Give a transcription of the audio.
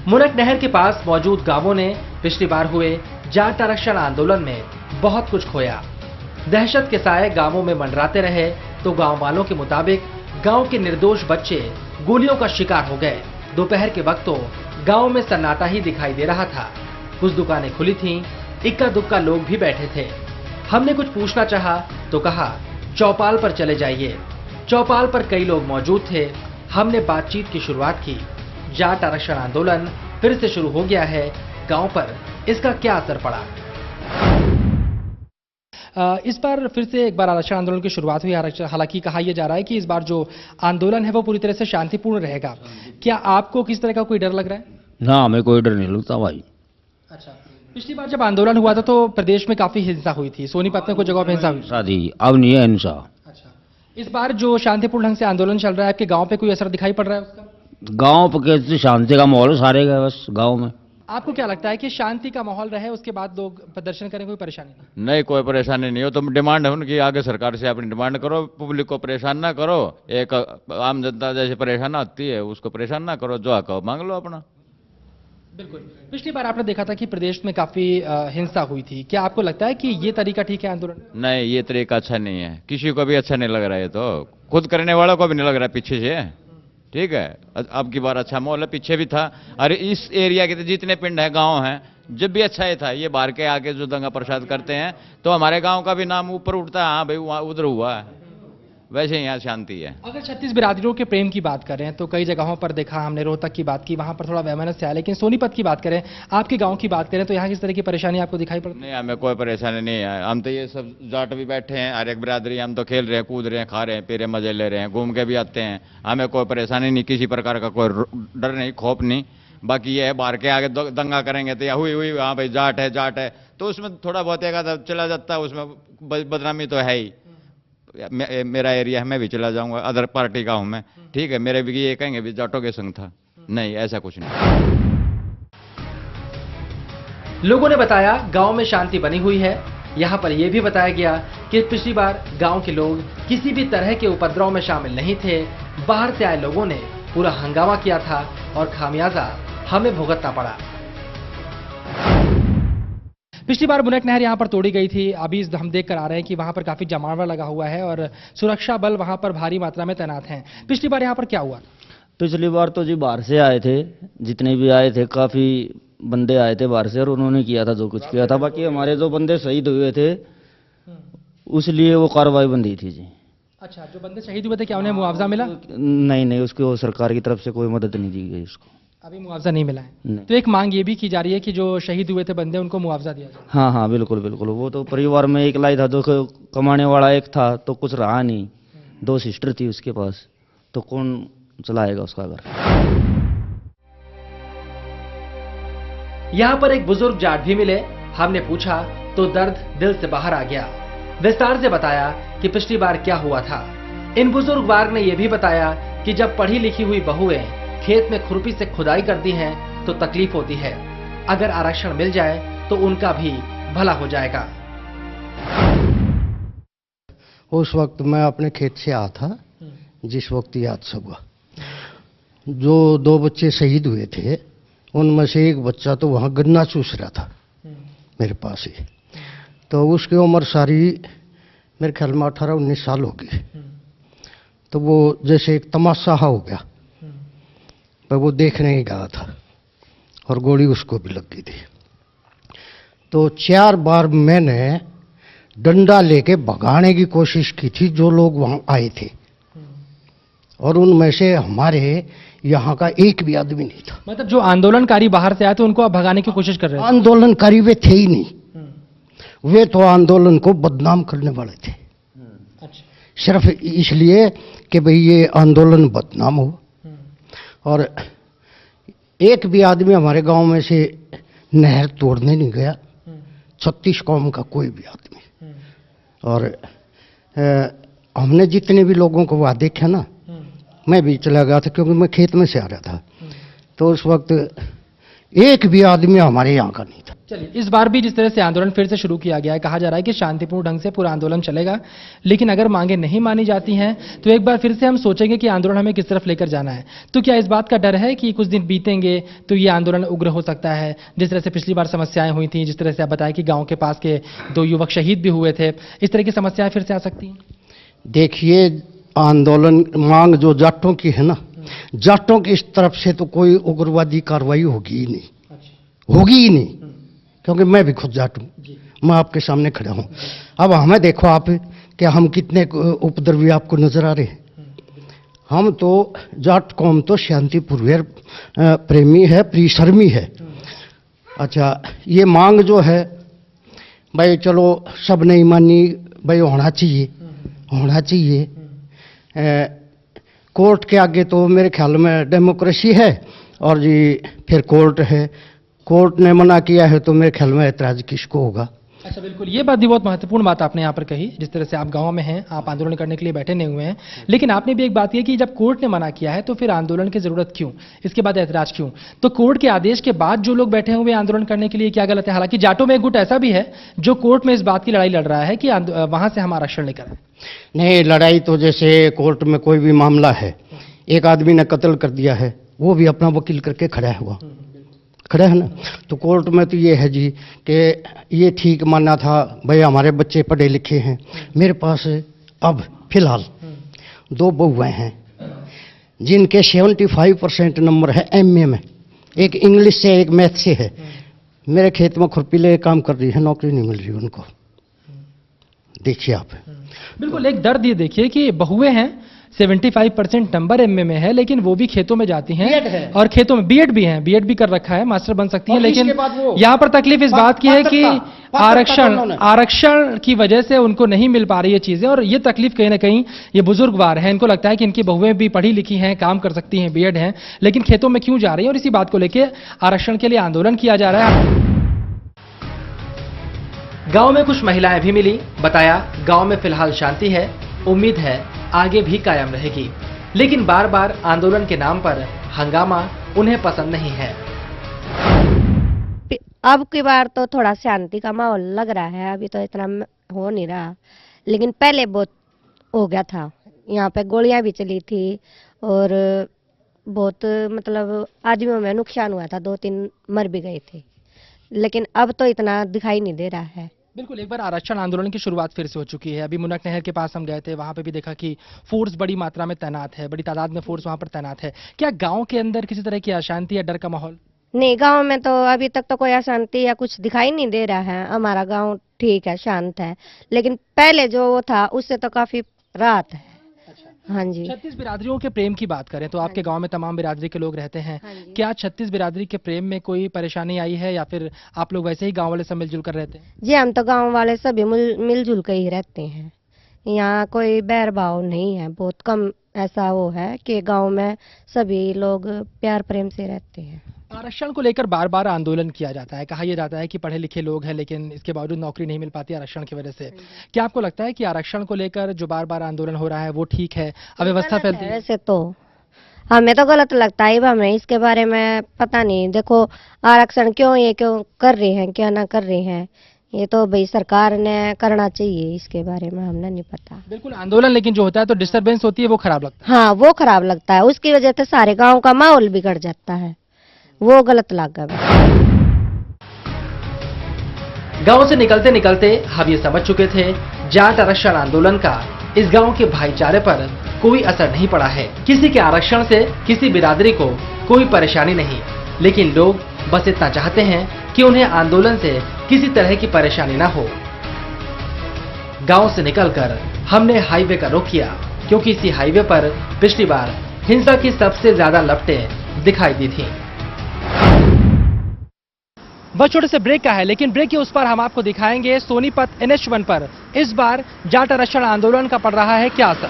मुनक नहर के पास मौजूद गांवों ने पिछली बार हुए जाट आरक्षण आंदोलन में बहुत कुछ खोया। दहशत के साए गांवों में मंडराते रहे तो गांव वालों के मुताबिक गांव के निर्दोष बच्चे गोलियों का शिकार हो गए। दोपहर के वक्त तो गांव में सन्नाटा ही दिखाई दे रहा था। कुछ दुकानें खुली थीं, इक्का दुक्का लोग भी बैठे थे। हमने कुछ पूछना चाहा तो कहा चौपाल पर चले जाइए। चौपाल पर कई लोग मौजूद थे। हमने बातचीत की शुरुआत की। जाट आरक्षण आंदोलन फिर से शुरू हो गया है, गांव पर इसका क्या असर पड़ा? इस बार फिर से एक बार आरक्षण आंदोलन की शुरुआत हुई। हालांकि कहा यह जा रहा है कि इस बार जो आंदोलन है वो पूरी तरह से शांतिपूर्ण रहेगा। क्या आपको किस तरह का कोई डर लग रहा है? ना, हमें कोई डर नहीं लगता भाई। अच्छा, पिछली बार जब आंदोलन हुआ था तो प्रदेश में काफी हिंसा हुई थी, सोनीपत में कुछ जगह पर हिंसा हुई शादी अब नहीं है हिंसा। अच्छा, इस बार जो शांतिपूर्ण ढंग से आंदोलन चल रहा है, आपके गांव पे कोई असर दिखाई पड़ रहा है उसका? गांव पर शांति का माहौल सारे गए बस गांव में। आपको क्या लगता है कि शांति का माहौल रहे उसके बाद लोग प्रदर्शन करें, कोई परेशानी नहीं? नहीं, कोई परेशानी नहीं हो। तुम डिमांड है उनकी, आगे सरकार से अपनी डिमांड करो। पब्लिक को परेशान ना करो। एक आम जनता जैसे परेशान होती है उसको परेशान ना करो। जो हक मांग लो अपना। बिल्कुल। पिछली बार आपने देखा था कि प्रदेश में काफी हिंसा हुई थी। क्या आपको लगता है कि ये तरीका ठीक है आंदोलन? नहीं, ये तरीका अच्छा नहीं है। किसी को भी अच्छा नहीं लग रहा है। तो खुद करने वालों को भी नहीं लग रहा है पीछे से। ठीक है, अब की बार अच्छा माहौल है, पीछे भी था। अरे इस एरिया के जितने पिंड है, गांव हैं, जब भी अच्छा ही था। ये बाहर के आके जो दंगा प्रसाद करते हैं तो हमारे गांव का भी नाम ऊपर उठता है। हाँ भाई, वहाँ उधर हुआ है। वैसे यहाँ शांति है। अगर 36 बिरादरियों के प्रेम की बात करें तो कई जगहों पर देखा हमने, रोहतक की बात की, वहां पर थोड़ा वैमनस्य है। लेकिन सोनीपत की बात करें, आपके गांव की बात करें तो यहाँ किस तरह की परेशानी आपको दिखाई पड़ती है? नहीं, हमें कोई परेशानी नहीं है। हम तो ये सब जाट भी बैठे हैं, हर एक बिरादरी। हम तो खेल रहे हैं, कूद रहे हैं, खा रहे हैं, पी रहे हैं, मजे ले रहे हैं, घूम के भी आते हैं। हमें कोई परेशानी नहीं, किसी प्रकार का कोई डर नहीं, खौफ नहीं। बाकी ये है बाहर के आगे दंगा करेंगे तो या हुई हाँ भाई जाट है तो उसमें थोड़ा बहुत एक चला जाता है, उसमें बदनामी तो है ही। मेरा एरिया है, मैं भी चला जाऊंगा, अदर पार्टी का हूं मैं। ठीक है, मेरे भी ये कहेंगे भी जाटों के संग था। नहीं, ऐसा कुछ नहीं। लोगों ने बताया गांव में शांति बनी हुई है। यहां पर यह भी बताया गया कि पिछली बार गांव के लोग किसी भी तरह के उपद्रव में शामिल नहीं थे। बाहर से आए लोगों ने पूरा हंगामा किया था और खामियाजा हमें भुगतना पड़ा। पिछली बार मुनक नहर यहां पर तोड़ी गई थी। अभी हम देख कर आ रहे हैं कि वहां पर काफी जमावड़ा लगा हुआ है और सुरक्षा बल वहां पर भारी मात्रा में तैनात हैं। पिछली बार यहां पर क्या हुआ? पिछली बार तो जी बाहर से आए थे, जितने भी आए थे काफी बंदे आए थे बाहर से और उन्होंने किया था जो कुछ किया था। बाकी हमारे जो बंदे शहीद हुए थे उसलिए वो कार्रवाई बंदी थी जी। अच्छा, जो बंदे शहीद हुए थे क्या उन्हें मुआवजा मिला? नहीं, उसको सरकार की तरफ से कोई मदद नहीं दी गई उसको। अभी मुआवजा नहीं मिला है। तो एक मांग ये भी की जा रही है कि जो शहीद हुए थे बंदे उनको मुआवजा दिया जाए। हाँ, बिल्कुल। वो तो परिवार में एक लाई था, जो कमाने वाला एक था तो कुछ रहा नहीं। 2 सिस्टर थी उसके पास, तो कौन चलाएगा उसका घर? यहाँ पर एक बुजुर्ग जाट भी मिले। हमने पूछा तो दर्द दिल से बाहर आ गया। विस्तार से बताया कि पिछली बार क्या हुआ था। इन बुजुर्गवार ने यह भी बताया कि जब पढ़ी लिखी हुई बहुएं खेत में खुरपी से खुदाई करती हैं तो तकलीफ होती है। अगर आरक्षण मिल जाए तो उनका भी भला हो जाएगा। उस वक्त मैं अपने खेत से आया था, जिस वक्त याद सुबह जो 2 बच्चे शहीद हुए थे, उनमें से एक बच्चा तो वहां गन्ना चूस रहा था मेरे पास ही। तो उसकी उम्र सारी मेरे ख्याल में 18-19 साल होगी। तो वो जैसे एक तमाशा हो गया, पर वो देखने ही गया था और गोली उसको भी लग गई थी। तो 4 बार मैंने डंडा लेके भगाने की कोशिश की थी जो लोग वहां आए थे, और उनमें से हमारे यहाँ का एक भी आदमी नहीं था। मतलब जो आंदोलनकारी बाहर से आए थे उनको आप भगाने की कोशिश कर रहे थे? आंदोलनकारी वे थे ही नहीं। वे तो आंदोलन को बदनाम करने वाले थे। अच्छा। सिर्फ इसलिए कि भाई ये आंदोलन बदनाम हो। और एक भी आदमी हमारे गांव में से नहर तोड़ने नहीं गया, 36 कौम का कोई भी आदमी। और हमने जितने भी लोगों को वहाँ देखा ना, मैं भी चला गया था क्योंकि मैं खेत में से आ रहा था, तो उस वक्त एक भी आदमी हमारे यहाँ का नहीं था। चलिए, इस बार भी जिस तरह से आंदोलन फिर से शुरू किया गया है, कहा जा रहा है कि शांतिपूर्ण ढंग से पूरा आंदोलन चलेगा, लेकिन अगर मांगे नहीं मानी जाती हैं तो एक बार फिर से हम सोचेंगे कि आंदोलन हमें किस तरफ लेकर जाना है। तो क्या इस बात का डर है कि कुछ दिन बीतेंगे तो ये आंदोलन उग्र हो सकता है? जिस तरह से पिछली बार समस्याएं हुई थी, जिस तरह से आप बताया कि गाँव के पास के 2 युवक शहीद भी हुए थे, इस तरह की समस्याएं फिर से आ सकती हैं? देखिए, आंदोलन मांग जो जाटों की है ना, जाटों की इस तरफ से तो कोई उग्रवादी कार्रवाई होगी ही नहीं, होगी ही नहीं, क्योंकि मैं भी खुद जाट हूँ, मैं आपके सामने खड़ा हूँ। अब हमें देखो आप कि हम कितने उपद्रवी आपको नजर आ रहे हैं। हम तो जाट कौम तो शांतिपूर्व प्रेमी है, परिश्रमी है। अच्छा, ये मांग जो है भाई चलो सब नहीं मानी, भाई होना चाहिए, होना चाहिए। कोर्ट के आगे तो मेरे ख्याल में डेमोक्रेसी है, और जी फिर कोर्ट है, कोर्ट ने मना किया है तो मेरे ख्याल में ऐतराज किसको होगा। अच्छा, बिल्कुल, ये बात भी बहुत महत्वपूर्ण बात आपने यहाँ पर कही। जिस तरह से आप गांव में हैं, आप आंदोलन करने के लिए बैठे नहीं हुए हैं, लेकिन आपने भी एक बात की कि जब कोर्ट ने मना किया है तो फिर आंदोलन की जरूरत क्यों, इसके बाद ऐतराज क्यों? तो कोर्ट के आदेश के बाद जो लोग बैठे हुए आंदोलन करने के लिए क्या गलत है? हालांकि जाटों में एक गुट ऐसा भी है जो कोर्ट में इस बात की लड़ाई लड़ रहा है कि वहां से हम आरक्षण लेकर आए। नहीं, लड़ाई तो जैसे कोर्ट में कोई भी मामला है, एक आदमी ने कत्ल कर दिया है, वो भी अपना वकील करके खड़ा है, हुआ खड़ा है ना। तो कोर्ट में तो ये है जी कि ये ठीक माना था, भाई हमारे बच्चे पढ़े लिखे हैं। मेरे पास अब फिलहाल 2 बहुएं हैं जिनके 75% नंबर है एमए में, एक इंग्लिश से एक मैथ से है। मेरे खेत में खुरपी ले काम कर रही है, नौकरी नहीं मिल रही उनको। देखिए आप, बिल्कुल एक दर्द ये देखिए कि बहुएं हैं, 75% नंबर एमए में है, लेकिन वो भी खेतों में जाती हैं और खेतों में बीएड भी हैं, बीएड भी कर रखा है, मास्टर बन सकती हैं। लेकिन यहाँ पर तकलीफ इस बात की है कि आरक्षण की वजह से उनको नहीं मिल पा रही है चीजें, और ये तकलीफ कहीं ना कहीं ये बुजुर्गवार है। इनको लगता है कि इनकी बहुएं भी पढ़ी लिखी हैं, काम कर सकती हैं, बीएड हैं, लेकिन खेतों में क्यों जा रही है, और इसी बात को लेकर आरक्षण के लिए आंदोलन किया जा रहा है। गांव में कुछ महिलाएं भी मिली, बताया गांव में फिलहाल शांति है, उम्मीद है आगे भी कायम रहेगी, लेकिन बार बार आंदोलन के नाम पर हंगामा उन्हें पसंद नहीं है। अब की बार तो थोड़ा शांति का माहौल लग रहा है, अभी तो इतना हो नहीं रहा, लेकिन पहले बहुत हो गया था। यहाँ पे गोलियां भी चली थी और बहुत मतलब आदमियों में नुकसान हुआ था, 2-3 मर भी गए थे, लेकिन अब तो इतना दिखाई नहीं दे रहा है। बिल्कुल, एक बार आरक्षण आंदोलन की शुरुआत फिर से हो चुकी है। अभी मुनक नहर के पास हम गए थे, वहां पे भी देखा कि फोर्स बड़ी मात्रा में तैनात है, बड़ी तादाद में फोर्स वहां पर तैनात है। क्या गांव के अंदर किसी तरह की अशांति या डर का माहौल? नहीं, गांव में तो अभी तक तो कोई अशांति या कुछ दिखाई नहीं दे रहा है। हमारा गांव ठीक है, शांत है, लेकिन पहले जो वो था उससे तो काफी राहत है। हाँ जी। 36 बिरादरियों के प्रेम की बात करें तो आपके गांव में तमाम बिरादरी के लोग रहते हैं। क्या 36 बिरादरी के प्रेम में कोई परेशानी आई है, या फिर आप लोग वैसे ही गांव वाले सब मिलजुल कर रहते हैं? जी, हम तो गांव वाले सभी मिलजुल कर ही रहते हैं। यहाँ कोई बैर भाव नहीं है, बहुत कम ऐसा वो है कि गांव में सभी लोग प्यार प्रेम से रहते हैं। आरक्षण को लेकर बार बार आंदोलन किया जाता है, कहा यह जाता है कि पढ़े लिखे लोग हैं, लेकिन इसके बावजूद नौकरी नहीं मिल पाती आरक्षण की वजह से। क्या आपको लगता है कि आरक्षण को लेकर जो बार बार आंदोलन हो रहा है वो ठीक है, अव्यवस्था फैलती है? वैसे तो हमें तो गलत लगता है, हमें इसके बारे में पता नहीं। देखो आरक्षण क्यों कर रहे हैं, क्या ना कर रहे हैं, ये तो भाई सरकार ने करना चाहिए, इसके बारे में हमने नहीं पता। बिल्कुल, आंदोलन लेकिन जो होता है तो डिस्टर्बेंस होती है, वो खराब लगता है। हाँ, वो खराब लगता है, उसकी वजह से सारे गाँव का माहौल बिगड़ जाता है, वो गलत लगा। गांव से निकलते निकलते हम ये समझ चुके थे जाट आरक्षण आंदोलन का इस गांव के भाईचारे पर कोई असर नहीं पड़ा है। किसी के आरक्षण से किसी बिरादरी को कोई परेशानी नहीं, लेकिन लोग बस इतना चाहते हैं कि उन्हें आंदोलन से किसी तरह की परेशानी ना हो। गांव से निकलकर हमने हाईवे का रुख किया, क्योंकि इसी हाईवे पर पिछली बार हिंसा की सबसे ज्यादा लपटें दिखाई दी थीं। बस छोटे से ब्रेक का है, लेकिन ब्रेक के उस पर हम आपको दिखाएंगे सोनीपत NH1 पर इस बार जाट आरक्षण आंदोलन का पड़ रहा है क्या असर।